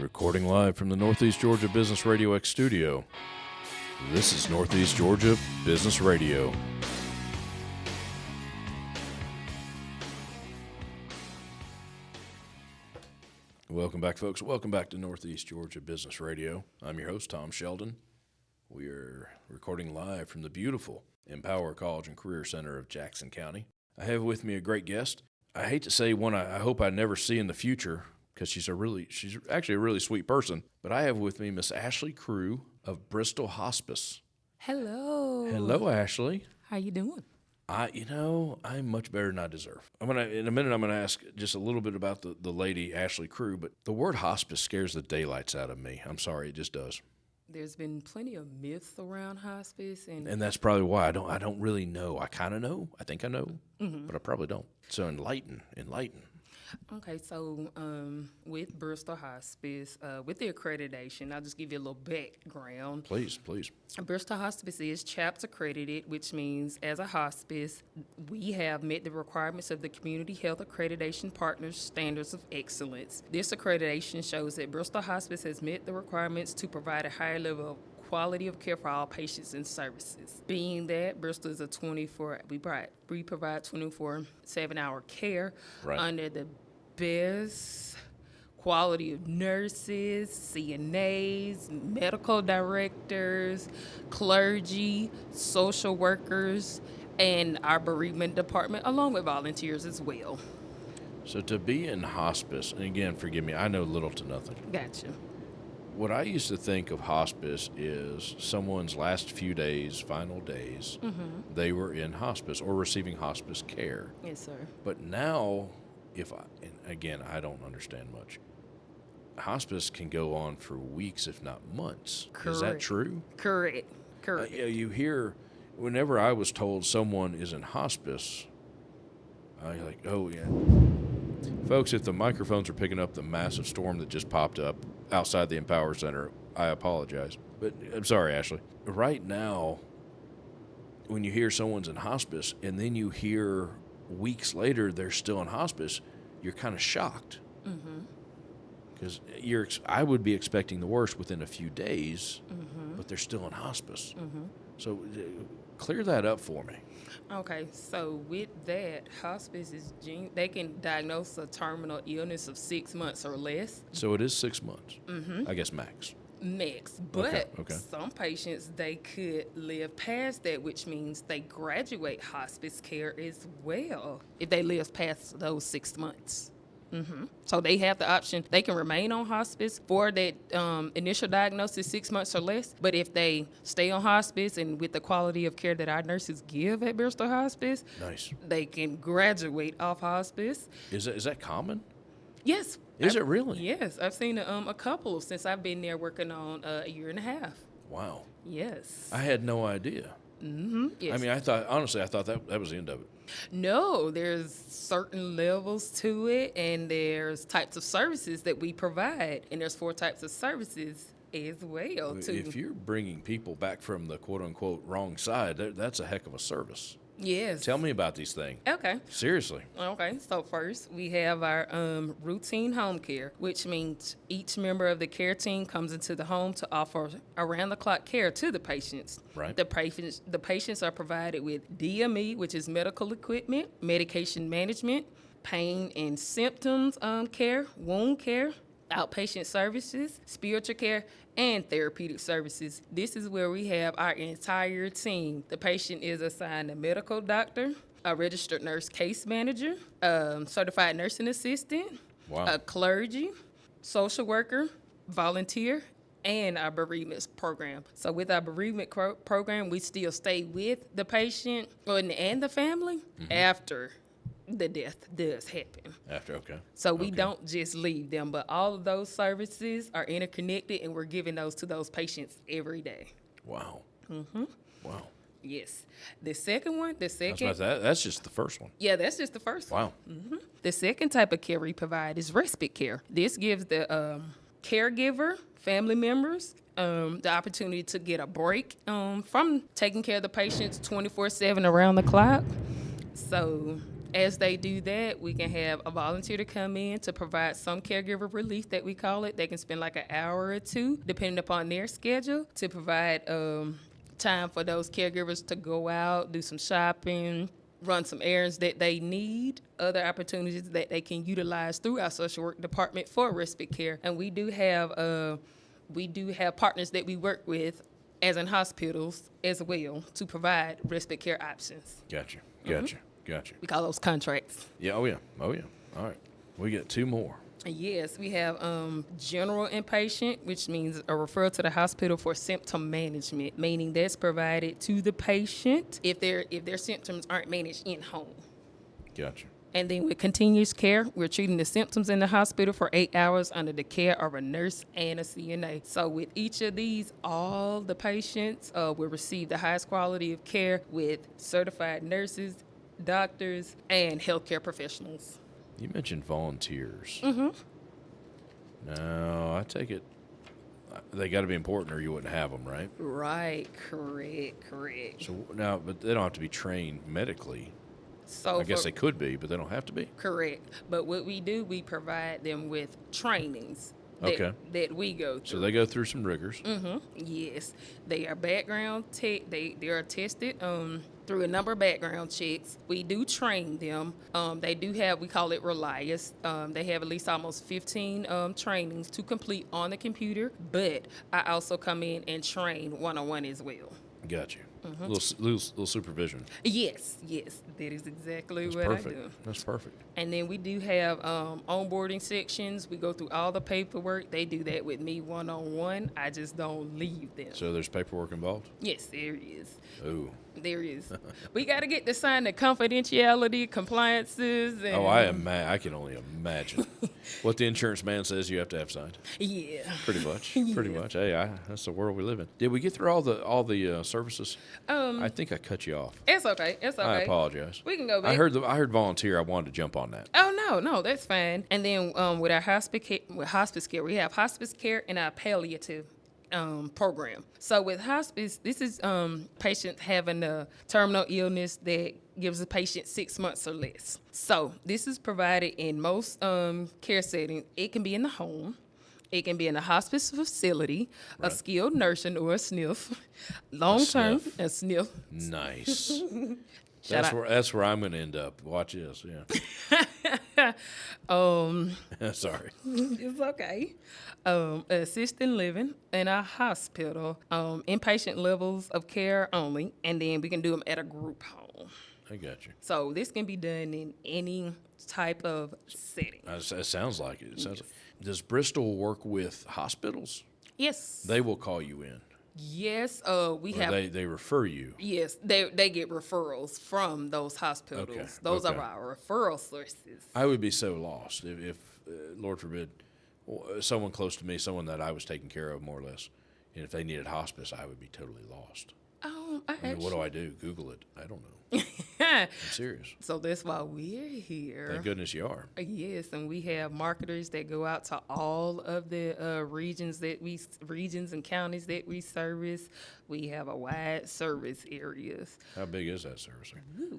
Recording live from the Northeast Georgia Business RadioX studio. This is Northeast Georgia Business Radio. Welcome back, folks. Welcome back to Northeast Georgia Business Radio. I'm your host, Tom Sheldon. We are recording live from the beautiful Empower College and Career Center of Jackson County. I have with me a great guest. I hate to say one I hope I never see in the future, because she's actually a really sweet person. But I have with me Miss Ashley Crew of Bristol Hospice. Hello. Hello, Ashley. How you doing? I'm much better than I deserve. In a minute, I'm gonna ask just a little bit about the lady Ashley Crew, but the word hospice scares the daylights out of me. I'm sorry, it just does. There's been plenty of myths around hospice, And that's probably why I don't really know. I kind of know. I think I know, but I probably don't. So enlighten. Okay, so with Bristol Hospice, with the accreditation, I'll just give you a little background. Please. Bristol Hospice is CHAPS accredited, which means as a hospice, we have met the requirements of the Community Health Accreditation Partners Standards of Excellence. This accreditation shows that Bristol Hospice has met the requirements to provide a higher level of quality of care for all patients and services. Being that Bristol is we provide 24/7-hour care under the best quality of nurses, CNAs, medical directors, clergy, social workers, and our bereavement department, along with volunteers as well. So to be in hospice, and again, forgive me, I know little to nothing. Gotcha. What I used to think of hospice is someone's last few days, final days, they were in hospice or receiving hospice care. Yes, sir. But now, and again, I don't understand much, hospice can go on for weeks, if not months. Correct. Is that true? Correct. You hear, whenever I was told someone is in hospice, I'm like, oh, yeah. Folks, if the microphones are picking up the massive storm that just popped up outside the Empower Center, I apologize. But I'm sorry, Ashley. Right now, when you hear someone's in hospice and then you hear weeks later they're still in hospice, you're kind of shocked. Because I would be expecting the worst within a few days, but they're still in hospice. So clear that up for me. Okay, so with that, hospice they can diagnose a terminal illness of 6 months or less. So it is 6 months, I guess max. But Okay. some patients, they could live past that, which means they graduate hospice care as well if they live past those 6 months. So they have the option. They can remain on hospice for that initial diagnosis 6 months or less. But if they stay on hospice and with the quality of care that our nurses give at Bristol Hospice, Nice. they can graduate off hospice. Is that common? Yes. Is it really? Yes. I've seen a couple since I've been there working on a year and a half. Wow. Yes. I had no idea. Yes. I mean, I thought that was the end of it. No, there's certain levels to it, and there's types of services that we provide, and there's 4 types of services as well. If you're bringing people back from the quote-unquote wrong side, that's a heck of a service. Yes. Tell me about these things. Okay. Seriously. Okay, so first we have our routine home care, which means each member of the care team comes into the home to offer around-the-clock care to the patients. Right. The patients are provided with DME, which is medical equipment, medication management, pain and symptoms care, wound care, outpatient services, spiritual care, and therapeutic services. This is where we have our entire team. The patient is assigned a medical doctor, a registered nurse case manager, certified nursing assistant, Wow. a clergy, social worker, volunteer, and our bereavement program. So with our bereavement program, we still stay with the patient and the family after the death does happen. Okay. So we don't just leave them, but all of those services are interconnected, and we're giving those to those patients every day. Wow. Wow. Yes. The second one, That's just the first one. Yeah, that's just the first one. Wow. The second type of care we provide is respite care. This gives the caregiver, family members, the opportunity to get a break from taking care of the patients 24/7 around the clock. So As they do that, we can have a volunteer to come in to provide some caregiver relief that we call it. They can spend like an hour or two, depending upon their schedule, to provide time for those caregivers to go out, do some shopping, run some errands that they need, other opportunities that they can utilize through our social work department for respite care. And we do have partners that we work with, as in hospitals as well, to provide respite care options. Gotcha. We call those contracts. Yeah. Oh yeah. All right. We get two more. Yes, we have general inpatient, which means a referral to the hospital for symptom management, meaning that's provided to the patient if their symptoms aren't managed in home. Gotcha. And then with continuous care, we're treating the symptoms in the hospital for 8 hours under the care of a nurse and a CNA. So with each of these, all the patients will receive the highest quality of care with certified nurses, doctors, and healthcare professionals. You mentioned volunteers. Mm-hmm. Now, I take it they got to be important or you wouldn't have them, right? Right, correct. So now, but they don't have to be trained medically. So I guess they could be, but they don't have to be. Correct. But what we do, we provide them with trainings that we go through. So they go through some rigors. Mm-hmm. Yes. They are background they are tested through a number of background checks. We do train them. They do have, we call it Relias. They have at least almost 15 trainings to complete on the computer, but I also come in and train one-on-one as well. Got you. Mm-hmm. Little supervision. Yes, that is exactly what perfect. I do. That's perfect. And then we do have onboarding sections. We go through all the paperwork. They do that with me one-on-one. I just don't leave them. So there's paperwork involved? Yes, there is. Oh. There is. We got to get to sign the confidentiality compliances. And I can only imagine what the insurance man says you have to have signed. Yeah. Pretty much. Pretty much. Hey, that's the world we live in. Did we get through all the services? I think I cut you off. It's okay. I apologize. We can go back. I heard volunteer. I wanted to jump on that. Oh no, that's fine. And then with our hospice care, we have hospice care and our palliative program. So with hospice, this is patients having a terminal illness that gives the patient 6 months or less. So this is provided in most care settings. It can be in the home. It can be in a hospice facility, right. A skilled nursing or a SNF. Long-term, a SNF. Nice. That's where I'm going to end up. Watch this, yeah. Sorry. It's okay. Assisted living in a hospital, inpatient levels of care only, and then we can do them at a group home. I got you. So this can be done in any type of setting. It sounds like it. Does Bristol work with hospitals? Yes. They will call you in. Yes, They refer you. Yes, they get referrals from those hospitals. Okay. Those are our referral sources. I would be so lost if Lord forbid, someone close to me, someone that I was taking care of more or less, and if they needed hospice, I would be totally lost. What do I do? Google it. I don't know. I'm serious. So that's why we're here. Thank goodness you are. Yes, and we have marketers that go out to all of the regions and counties that we service. We have a wide service areas. How big is that service?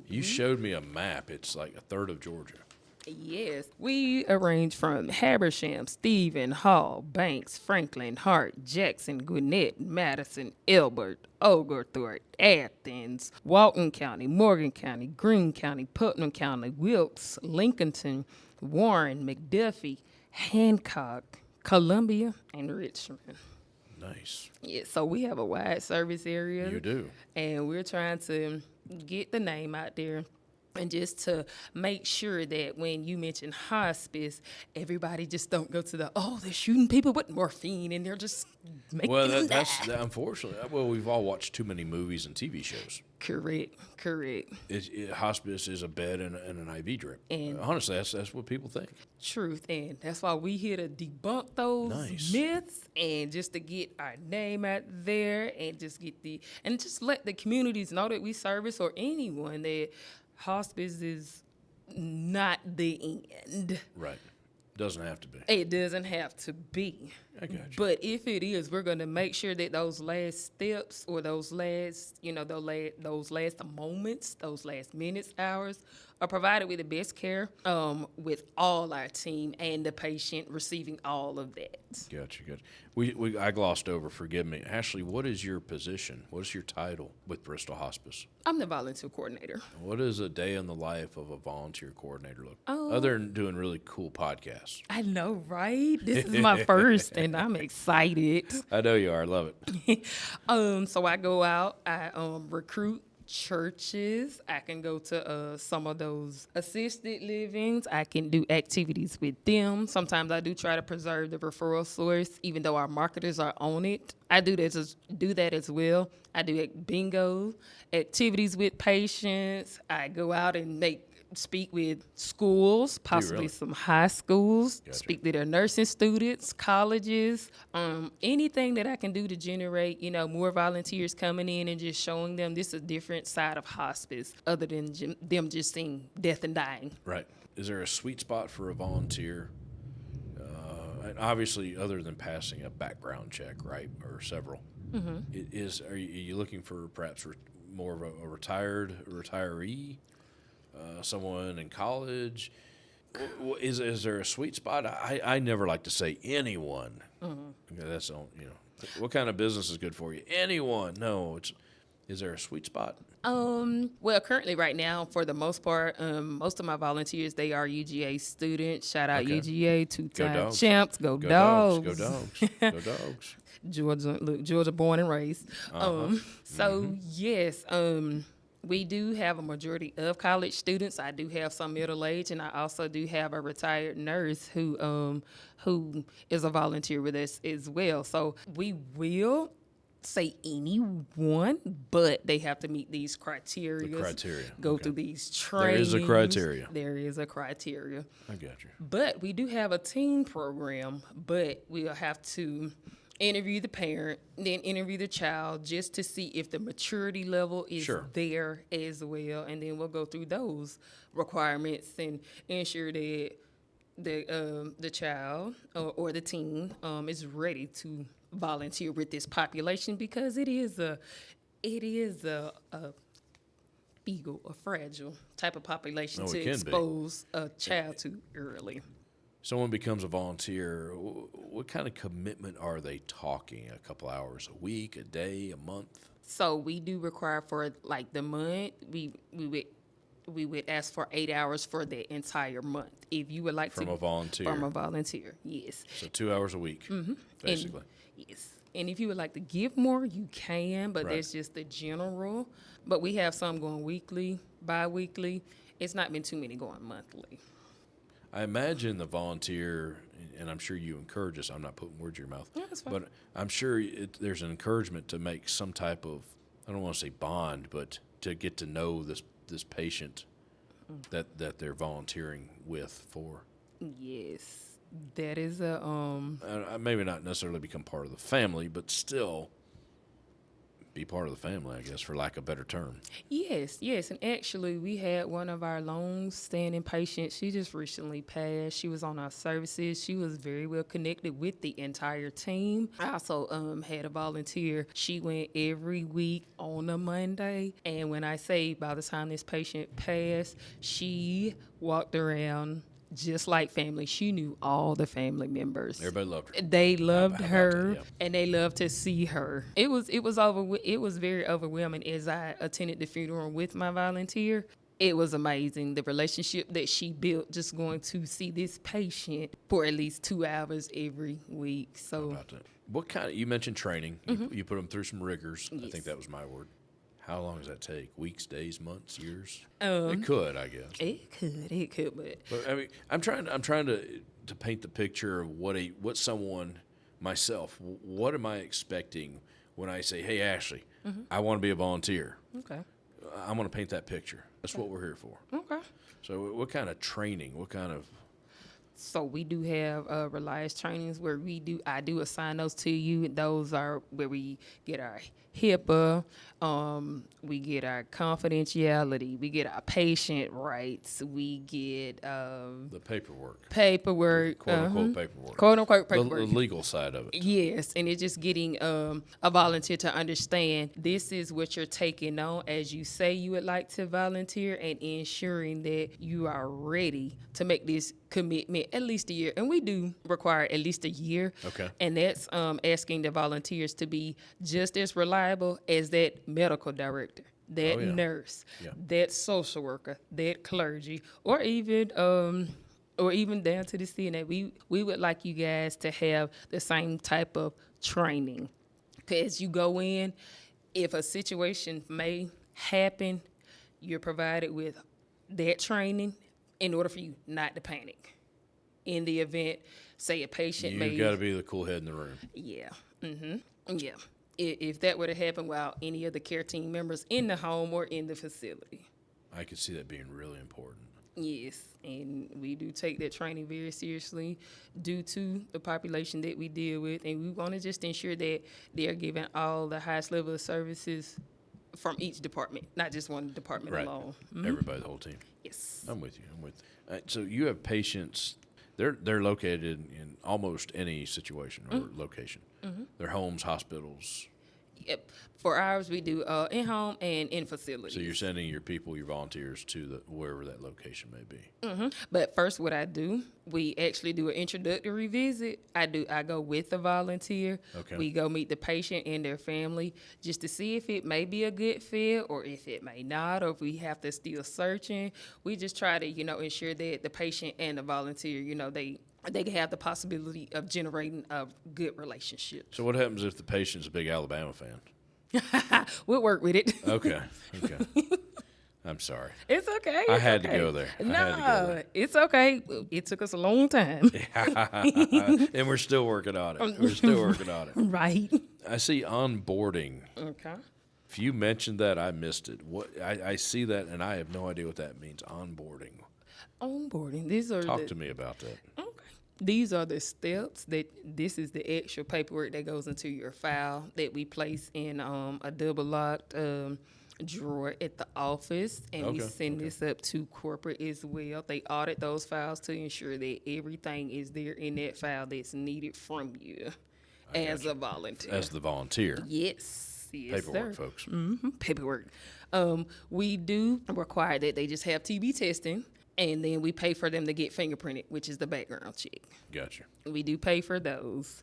You showed me a map. It's like a third of Georgia. Yes, we arrange from Habersham, Stephen, Hall, Banks, Franklin, Hart, Jackson, Gwinnett, Madison, Elbert, Oglethorpe, Athens, Walton County, Morgan County, Greene County, Putnam County, Wilkes, Lincolnton, Warren, McDuffie, Hancock, Columbia, and Richmond. Nice. Yeah, so we have a wide service area. You do. And we're trying to get the name out there. And just to make sure that when you mention hospice, everybody just don't go to they're shooting people with morphine and they're just making them die. That's unfortunately. Well, we've all watched too many movies and TV shows. Correct. Hospice is a bed and an IV drip. And honestly, that's what people think. Truth, and that's why we here to debunk those myths and just to get our name out there and just let the communities know that we service or anyone that hospice is not the end. Right. Doesn't have to be. It doesn't have to be. I got you. But if it is, we're going to make sure that those last steps or those last moments, those last minutes, hours are provided with the best care, with all our team and the patient receiving all of that. Gotcha. I glossed over, forgive me. Ashley, what is your position? What is your title with Bristol Hospice? I'm the volunteer coordinator. What is a day in the life of a volunteer coordinator look? Other than doing really cool podcasts. I know, right? This is my first, and I'm excited. I know you are. I love it. So I go out, I recruit churches. I can go to some of those assisted livings. I can do activities with them. Sometimes I do try to preserve the referral source, even though our marketers are on it. I do that as well. I do bingo, activities with patients. I go out and speak with schools, possibly really? some high schools, Gotcha. speak to their nursing students, colleges, anything that I can do to generate, more volunteers coming in and just showing them this is a different side of hospice other than them just seeing death and dying. Right. Is there a sweet spot for a volunteer? And obviously, other than passing a background check, right, or several, are you looking for perhaps more of a retiree? Someone in college? Is there a sweet spot? I never like to say anyone. Okay, that's all. What kind of business is good for you? Anyone? No. Is there a sweet spot? Well, currently right now, for the most part, most of my volunteers, they are UGA students. Shout out Okay. UGA, two-time Dogs. champs. Go dogs. Go dogs. Go dogs. Georgia born and raised. Yes, we do have a majority of college students. I do have some middle age, and I also do have a retired nurse who is a volunteer with us as well. So we will say anyone, but they have to meet these criteria. The criteria. Go Okay. through these trainings. There is a criteria. There is a criteria. I got you. But we do have a teen program, but we'll have to interview the parent, then interview the child just to see if the maturity level is Sure. there as well. And then we'll go through those requirements and ensure that the child or the teen is ready to volunteer with this population, because it is a feeble, a fragile type of population to expose a child to early. Someone becomes a volunteer, what kind of commitment are they talking? A couple hours a week, a day, a month? So we do require for like the month, we would ask for 8 hours for the entire month. If you would like From to a volunteer. From a volunteer, yes. So 2 hours a week, basically. Yes. And if you would like to give more, you can, but Right. that's just the general. But we have some going weekly, bi-weekly. It's not been too many going monthly. I imagine the volunteer, and I'm sure you encourage us, I'm not putting words in your mouth, Yeah, that's fine. but I'm sure there's an encouragement to make some type of, I don't want to say bond, but to get to know this patient that they're volunteering with for. Yes. That is Maybe not necessarily become part of the family, but still be part of the family, I guess, for lack of a better term. Yes. And actually, we had one of our long-standing patients. She just recently passed. She was on our services. She was very well connected with the entire team. I also had a volunteer. She went every week on a Monday. And when I say by the time this patient passed, she walked around just like family. She knew all the family members. Everybody loved her. They loved How about her, that? Yeah. and they loved to see her. It was very overwhelming as I attended the funeral with my volunteer. It was amazing, the relationship that she built just going to see this patient for at least 2 hours every week. So How about that? What kind of, you mentioned training. You put them through some rigors. I Yes. think that was my word. How long does that take? Weeks, days, months, years? It could, I guess. it could, But I mean, I'm trying to paint the picture of what someone, myself, what am I expecting when I say, "Hey, Ashley, I want to be a volunteer." okay. I want to paint that picture. That's what we're here for. Okay. So, what kind of training? What kind of? So we do have Reliance trainings where I do assign those to you. Those are where we get our HIPAA, we get our confidentiality, we get our patient rights, we get The paperwork. paperwork, Quote unquote paperwork. quote unquote The paperwork. legal side of it. Yes, and it's just getting a volunteer to understand this is what you're taking on as you say you would like to volunteer, and ensuring that you are ready to make this commitment at least a year. And we do require at least a year. Okay. And that's asking the volunteers to be just as reliable as that medical director, that nurse, that social worker, that clergy, or even down to the CNA. We would like you guys to have the same type of training. Because you go in, if a situation may happen, you're provided with that training in order for you not to panic. In the event, say a patient may... You've got to be the cool head in the room. Yeah. Yeah. If that were to happen while any of the care team members in the home or in the facility. I could see that being really important. Yes, and we do take that training very seriously due to the population that we deal with, and we want to just ensure that they're given all the highest level of services from each department, not just one department alone. Everybody, the whole team. Yes. I'm with you. So you have patients. They're located in almost any situation or location. Their homes, hospitals. Yep. For ours, we do in-home and in facilities. So you're sending your people, your volunteers, to wherever that location may be. But first, what I do, we actually do an introductory visit. I go with the volunteer. Okay. We go meet the patient and their family just to see if it may be a good fit or if it may not, or if we have to still searching. We just try to, ensure that the patient and the volunteer, they can have the possibility of generating a good relationship. So what happens if the patient's a big Alabama fan? We'll work with it. Okay. I'm sorry. It's okay. I had to go there. It's okay. It took us a long time. And we're still working on it. Right. I see onboarding. Okay. If you mentioned that, I missed it. I see that, and I have no idea what that means. Onboarding. Talk to me about that. Okay. These are the steps this is the actual paperwork that goes into your file that we place in a double locked drawer at the office, and we send this up to corporate as well. They audit those files to ensure that everything is there in that file that's needed from you as a volunteer. As the volunteer. Yes, Paperwork, sir. folks. Paperwork. We do require that they just have TB testing. And then we pay for them to get fingerprinted, which is the background check. Gotcha. We do pay for those.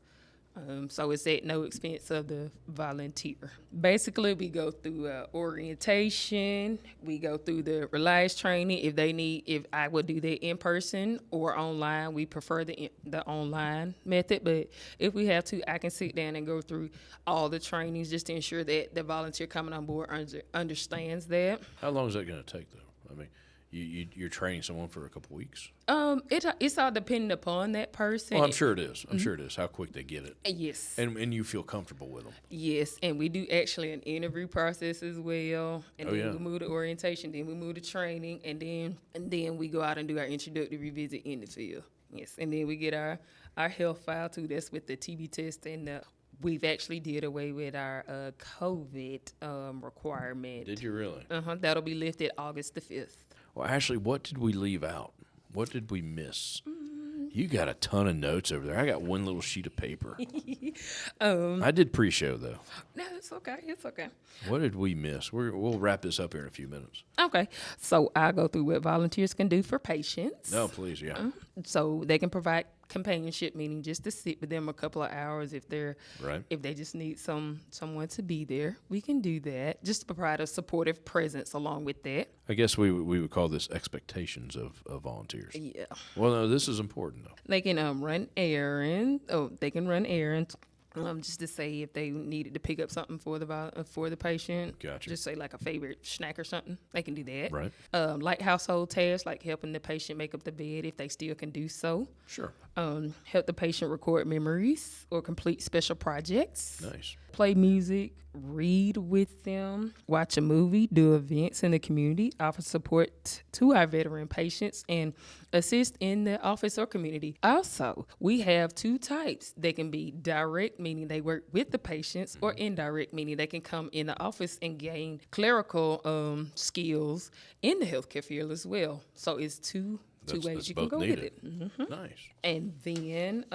So it's at no expense of the volunteer. Basically, we go through orientation. We go through the Reliance training. If I would do that in person or online, we prefer the online method. But if we have to, I can sit down and go through all the trainings just to ensure that the volunteer coming on board understands that. How long is that going to take, though? I mean, you're training someone for a couple weeks? It's all dependent upon that person. Well, I'm sure it is. I'm sure it is. How quick they get it. Yes. And you feel comfortable with them. Yes, and we do actually an interview process as well. And then we move to orientation, then we move to training, and then we go out and do our introductory visit in the field. Yes, and then we get our health file too. That's with the TB test, and we've actually did away with our COVID requirement. Did you really? That'll be lifted August the 5th. Well, Ashley, what did we leave out? What did we miss? You got a ton of notes over there. I got one little sheet of paper. I did pre-show, though. No, it's okay. It's okay. What did we miss? We'll wrap this up here in a few minutes. Okay. So I'll go through what volunteers can do for patients. No, please, yeah. So they can provide companionship, meaning just to sit with them a couple of hours if they just need someone to be there. We can do that. Just to provide a supportive presence along with that. I guess we would call this expectations of volunteers. Yeah. Well, no, this is important, though. They can run errands. They can run errands. Just to say if they needed to pick up something for the patient. Gotcha. Just say like a favorite snack or something. They can do that. Right. Light household tasks like helping the patient make up the bed if they still can do so. Sure. Help the patient record memories or complete special projects. Nice. play music, read with them, watch a movie, do events in the community, offer support to our veteran patients, and assist in the office or community. Also, we have two types. They can be direct, meaning they work with the patients, or indirect, meaning they can come in the office and gain clerical skills in the healthcare field as well. So it's two ways you can go with it. Mm-hmm. Nice. And then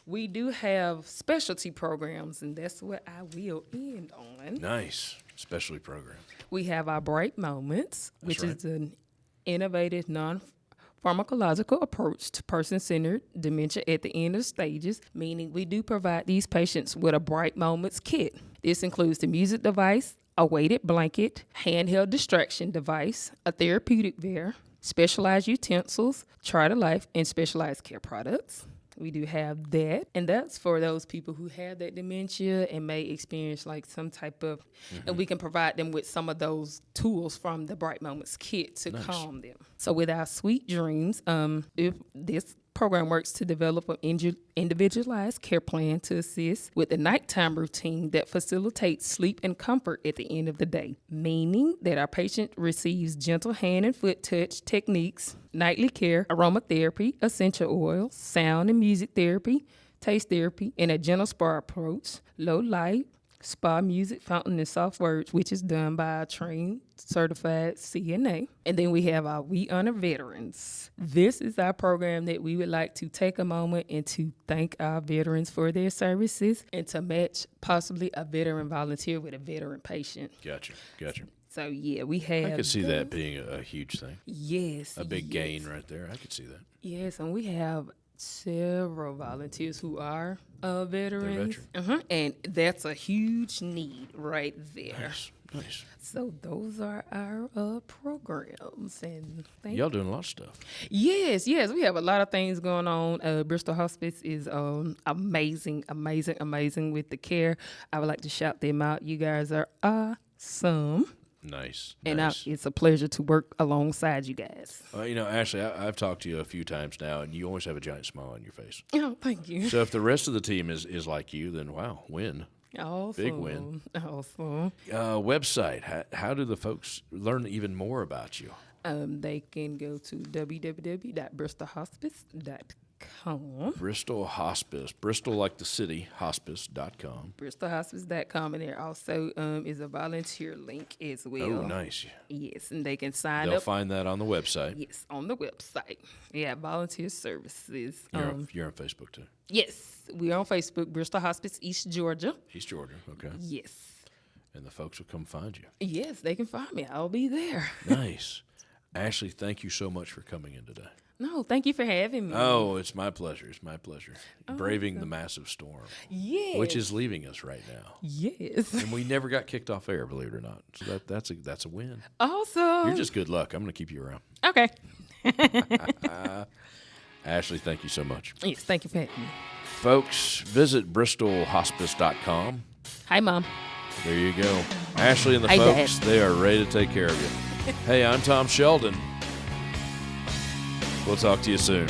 we do have specialty programs, and that's what I will end on. Nice. Specialty program. We have our Bright Moments, which right. is an innovative non-pharmacological approach to person-centered dementia at the end of stages, meaning we do provide these patients with a Bright Moments kit. This includes the music device, a weighted blanket, handheld distraction device, a therapeutic veer, specialized utensils, Try-to-Life, and specialized care products. We do have that, and that's for those people who have that dementia and may experience like some type of, and we can provide them with some of those tools from the Bright Moments kit to calm them. So with our Sweet Dreams, if this program works to develop an individualized care plan to assist with the nighttime routine that facilitates sleep and comfort at the end of the day, meaning that our patient receives gentle hand and foot touch techniques, nightly care, aromatherapy, essential oils, sound and music therapy, taste therapy, and a gentle spa approach, low light, spa music, fountain, and soft words, which is done by a trained, certified CNA. And then we have our We Honor Veterans. This is our program that we would like to take a moment and to thank our veterans for their services and to match possibly a veteran volunteer with a veteran patient. Gotcha. So, yeah, we have... I could see that being a huge thing. Yes. A big gain right there. I could see that. Yes, and we have several volunteers who are veterans. And that's a huge need right there. Nice. So those are our programs, and y'all doing a lot of stuff. Yes, we have a lot of things going on. Bristol Hospice is amazing with the care. I would like to shout them out. You guys are awesome. Nice. And it's a pleasure to work alongside you guys. Ashley, I've talked to you a few times now, and you always have a giant smile on your face. Oh, thank you. So if the rest of the team is like you, then wow, win. Awesome. Big win. Awesome. Website, how do the folks learn even more about you? They can go to www.bristolhospice.com. Bristol Hospice, Bristol like the city, hospice.com. BristolHospice.com, and there also is a volunteer link as well. Oh, nice. Yes, and they can sign up. They'll find that on the website. Yes, on the website. Yeah, volunteer services. You're on Facebook too? Yes, we're on Facebook, Bristol Hospice, East Georgia. East Georgia, okay. Yes. And the folks will come find you. Yes, they can find me. I'll be there. Nice. Ashley, thank you so much for coming in today. No, thank you for having me. Oh, it's my pleasure. Braving the massive storm. Yes. Which is leaving us right now. Yes. And we never got kicked off air, believe it or not. So that's a win. Awesome. You're just good luck. I'm going to keep you around. Okay. Ashley, thank you so much. Yes, thank you for having me. Folks, visit bristolhospice.com. Hi, Mom. There you go. Ashley and the Hi, folks, Dad. they are ready to take care of you. Hey, I'm Tom Sheldon. We'll talk to you soon.